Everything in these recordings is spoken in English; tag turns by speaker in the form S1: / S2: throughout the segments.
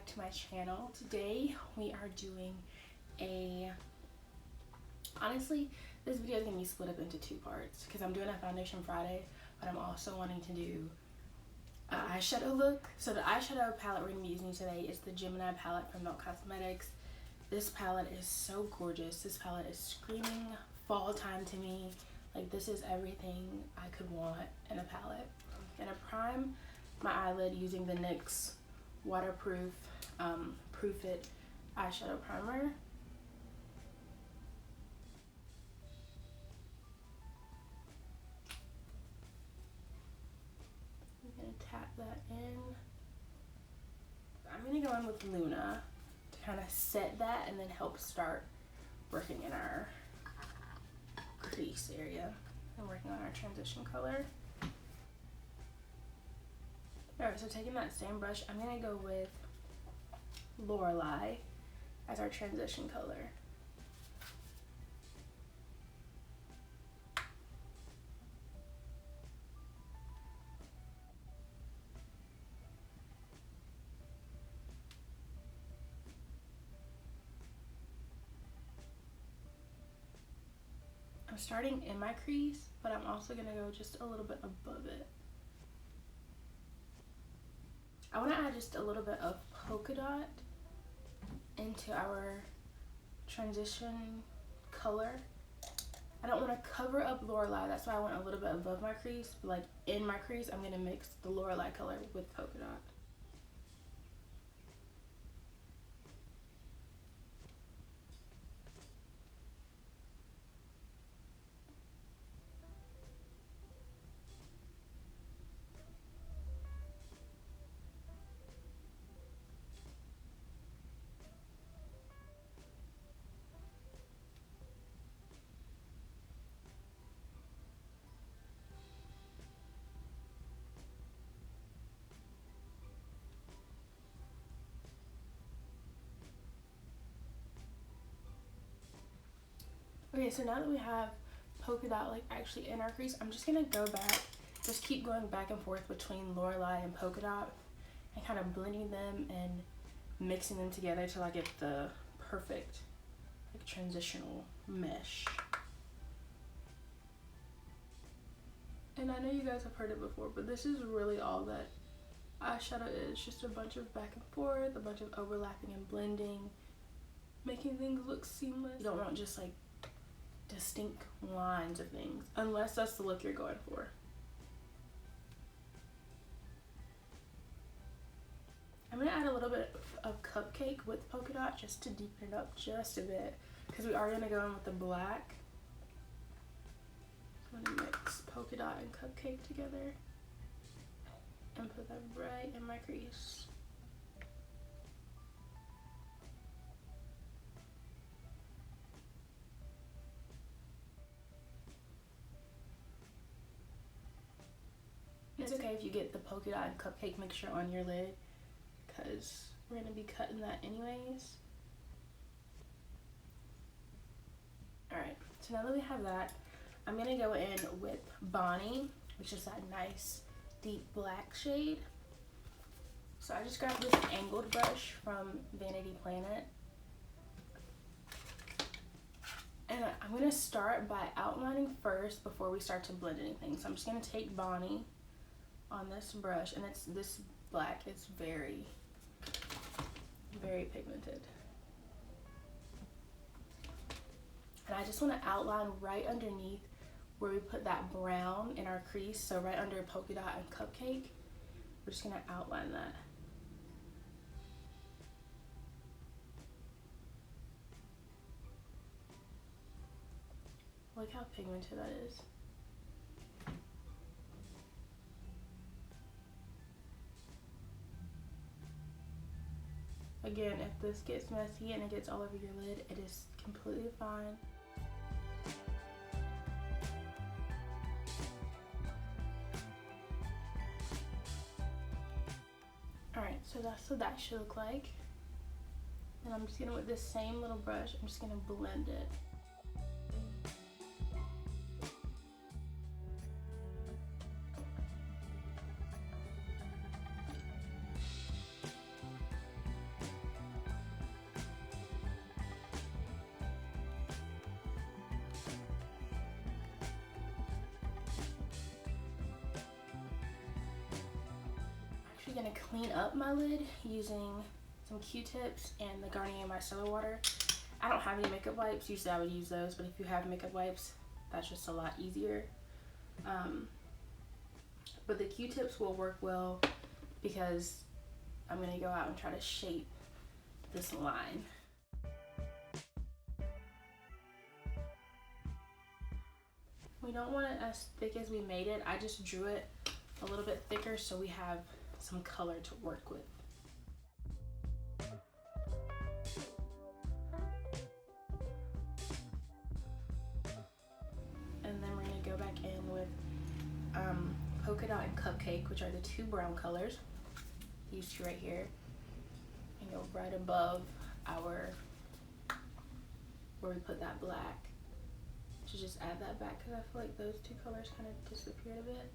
S1: to my channel. Today we are doing honestly, this video is going to be split up into two parts because I'm doing a foundation Friday, but I'm also wanting to do an eyeshadow look. So the eyeshadow palette we're going to be using today is the Gemini palette from Milk Cosmetics. This palette is so gorgeous. This palette is screaming fall time to me. Like, this is everything I could want in a palette. I'm going to prime my eyelid using the NYX waterproof Proof It eyeshadow primer. I'm going to tap that in. I'm going to go in with Luna to kind of set that and then help start working in our crease area and working on our transition color. Alright, so taking that same brush, I'm going to go with Lorelei as our transition color. I'm starting in my crease, but I'm also going to go just a little bit above it. I want to add just a little bit of polka dot into our transition color. I don't want to cover up Lorelei, that's why I want a little bit above my crease. But like in my crease, I'm going to mix the Lorelei color with polka dot. Okay, so now that we have polka dot like actually in our crease, I'm just gonna go back, just keep going back and forth between Lorelei and polka dot and kind of blending them and mixing them together till I get the perfect like transitional mesh. And I know you guys have heard it before, but this is really all that eyeshadow is, just a bunch of back and forth, a bunch of overlapping and blending, making things look seamless. You don't want just like distinct lines of things, unless that's the look you're going for. I'm going to add a little bit of Cupcake with polka dot just to deepen it up just a bit, because we are going to go in with the black. I'm going to mix polka dot and Cupcake together and put that right in my crease. It's okay if you get the polka dot and Cupcake mixture on your lid, because we're going to be cutting that anyways. Alright, so now that we have that, I'm going to go in with Bonnie, which is that nice deep black shade. So I just grabbed this angled brush from Vanity Planet. And I'm going to start by outlining first before we start to blend anything. So I'm just going to take Bonnie on this brush, and it's this black is very pigmented, and I just want to outline right underneath where we put that brown in our crease, so right under polka dot and Cupcake. We're just going to outline that. Look how pigmented that is. Again, if this gets messy and it gets all over your lid, it is completely fine. Alright, so that's what that should look like. And I'm just gonna, with this same little brush, I'm just gonna blend it. gonna clean up my lid using some Q-tips and the Garnier Micellar Water. I don't have any makeup wipes. Usually I would use those, but if you have makeup wipes, that's just a lot easier. But the Q-tips will work well because I'm gonna go out and try to shape this line. We don't want it as thick as we made it. I just drew it a little bit thicker so we have some color to work with. And then we're gonna go back in with Polka Dot and Cupcake, which are the two brown colors. These two right here. And go right above our, where we put that black. To just add that back because I feel like those two colors kind of disappeared a bit.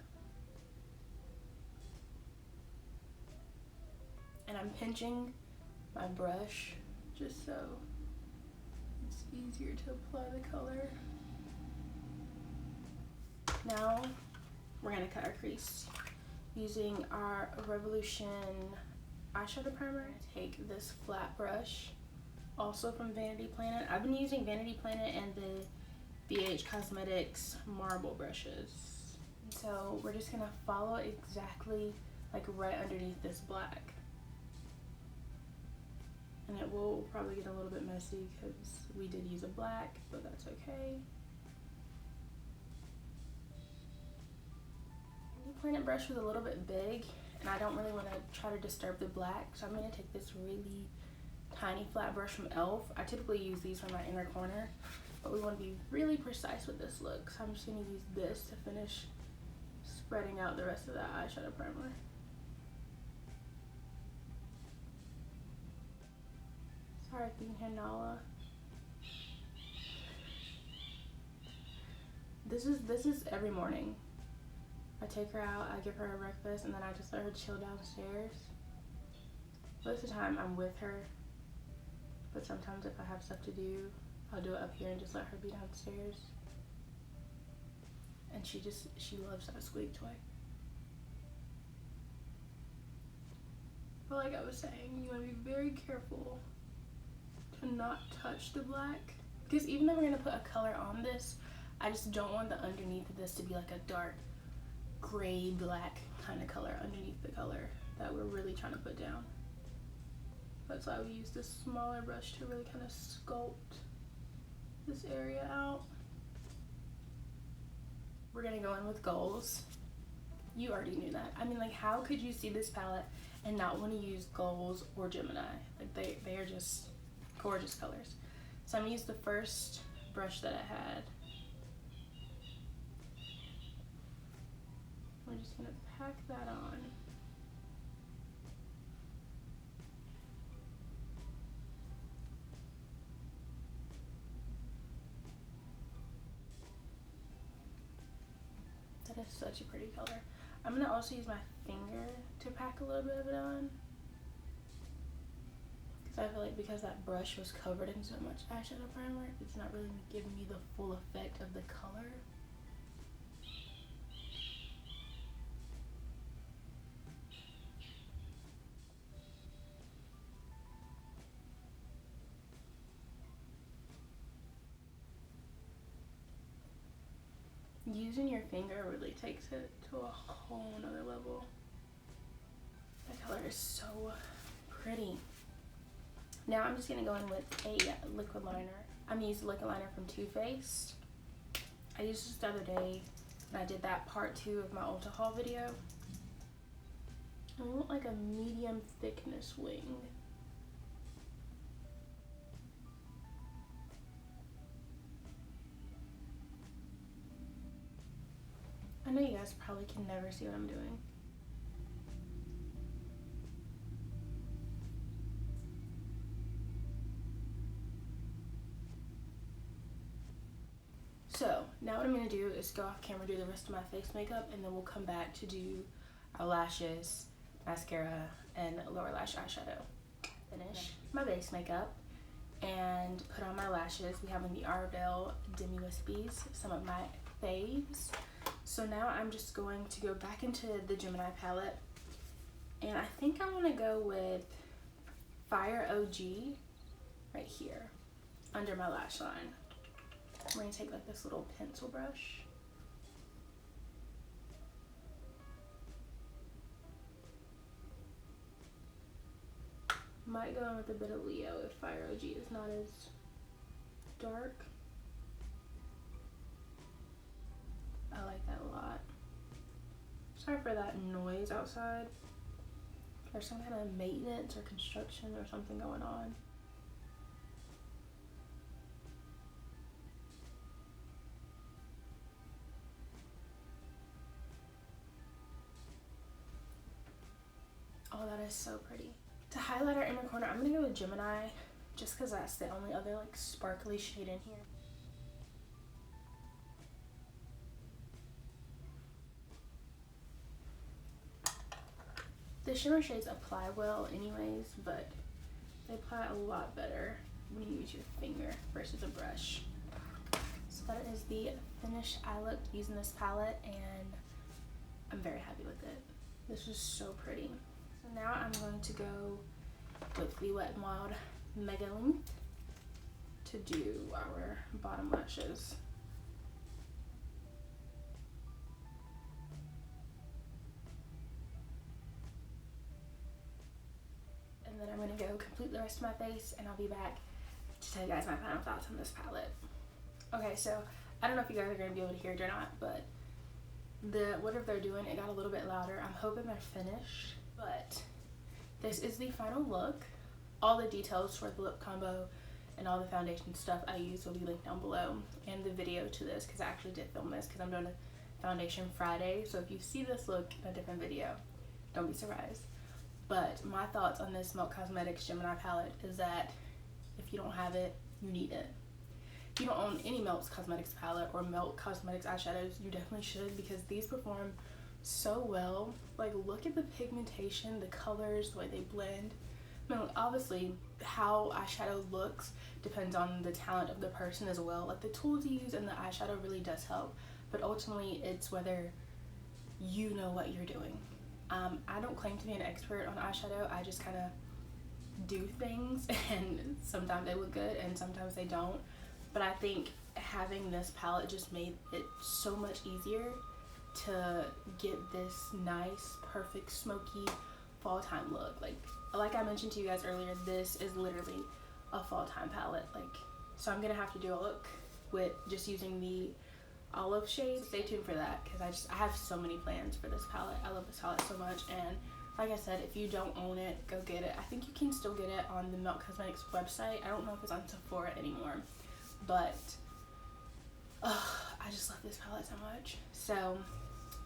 S1: And I'm pinching my brush just so it's easier to apply the color. Now we're gonna cut our crease using our Revolution eyeshadow primer. Take this flat brush, also from Vanity Planet. I've been using Vanity Planet and the BH Cosmetics marble brushes. So we're just gonna follow exactly like right underneath this black. And it will probably get a little bit messy because we did use a black, but that's okay. The Planet brush was a little bit big and I don't really want to try to disturb the black, so I'm going to take this really tiny flat brush from e.l.f. I typically use these for my inner corner, but we want to be really precise with this look, so I'm just going to use this to finish spreading out the rest of that eyeshadow primer. Sorry if you can hear Nala. This is every morning. I take her out, I give her a breakfast, and then I just let her chill downstairs. Most of the time I'm with her, but sometimes if I have stuff to do, I'll do it up here and just let her be downstairs. And she loves that squeak toy. But like I was saying, you want to be very careful to not touch the black, because even though we're going to put a color on this, I just don't want the underneath of this to be like a dark gray black kind of color underneath the color that we're really trying to put down. That's why we use this smaller brush to really kind of sculpt this area out. We're gonna go in with Goals. You already knew that. I mean, like, how could you see this palette and not want to use Goals or Gemini? Like, they are just gorgeous colors. So I'm gonna use the first brush that I had. We're just gonna pack that on. That is such a pretty color. I'm gonna also use my finger to pack a little bit of it on, because I feel like because that brush was covered in so much eyeshadow primer, it's not really giving me the full effect of the color. Using your finger really takes it to a whole nother level. That color is so pretty. Now I'm just gonna go in with a liquid liner. I'm gonna use a liquid liner from Too Faced. I used this the other day and I did that part 2 of my Ulta haul video. I want like a medium thickness wing. I know you guys probably can never see what I'm doing. So now what I'm going to do is go off camera, do the rest of my face makeup, and then we'll come back to do our lashes, mascara, and lower lash eyeshadow. Finish my base makeup and put on my lashes. We have in the Ardell Demi Wispies, some of my faves. So now I'm just going to go back into the Gemini palette And I think I want to go with Fire OG right here under my lash line. I'm going to take like this little pencil brush. Might go in with a bit of Leo if Fire OG is not as dark. I like that a lot. Sorry for that noise outside. There's some kind of maintenance or construction or something going on. Oh, that is so pretty. To highlight our inner corner, I'm gonna go with Gemini just because that's the only other like sparkly shade in here. The shimmer shades apply well anyways, but they apply a lot better when you use your finger versus a brush. So that is the finished eye look using this palette, and I'm very happy with it. This is so pretty. So now I'm going to go with the Wet n Wild Mega Length to do our bottom lashes. And then I'm going to go complete the rest of my face, and I'll be back to tell you guys my final thoughts on this palette. Okay, so I don't know if you guys are going to be able to hear it or not, but whatever they're doing, it got a little bit louder. I'm hoping they're finished, but this is the final look. All the details for the lip combo and all the foundation stuff I use will be linked down below, and the video to this, because I actually did film this because I'm doing a foundation Friday. So if you see this look in a different video, don't be surprised. But my thoughts on this Milk Cosmetics Gemini palette is that if you don't have it, you need it. If you don't own any Milk Cosmetics palette or Milk Cosmetics eyeshadows, you definitely should, because these perform so well. Like, look at the pigmentation, the colors, the way they blend. I mean, obviously how eyeshadow looks depends on the talent of the person as well. Like, the tools you use and the eyeshadow really does help, but ultimately it's whether you know what you're doing. I don't claim to be an expert on eyeshadow. I just kind of do things, and sometimes they look good and sometimes they don't. But I think having this palette just made it so much easier to get this nice, perfect, smoky fall time look. Like I mentioned to you guys earlier, this is literally a fall time palette. So I'm gonna have to do a look with just using the olive shade. Stay tuned for that, because I have so many plans for this palette. I love this palette so much, and like I said, if you don't own it, go get it. I think you can still get it on the Milk Cosmetics website. I don't know if it's on Sephora anymore, but I just love this palette so much. So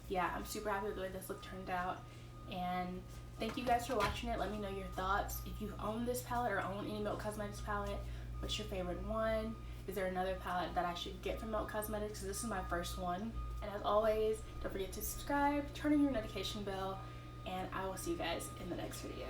S1: yeah, I'm super happy with the way this look turned out, and thank you guys for watching it. Let me know your thoughts. If you own this palette or own any Milk Cosmetics palette, what's your favorite one? Is there another palette that I should get from Milk Cosmetics? This is my first one. And as always, don't forget to subscribe, turn on your notification bell, and I will see you guys in the next video.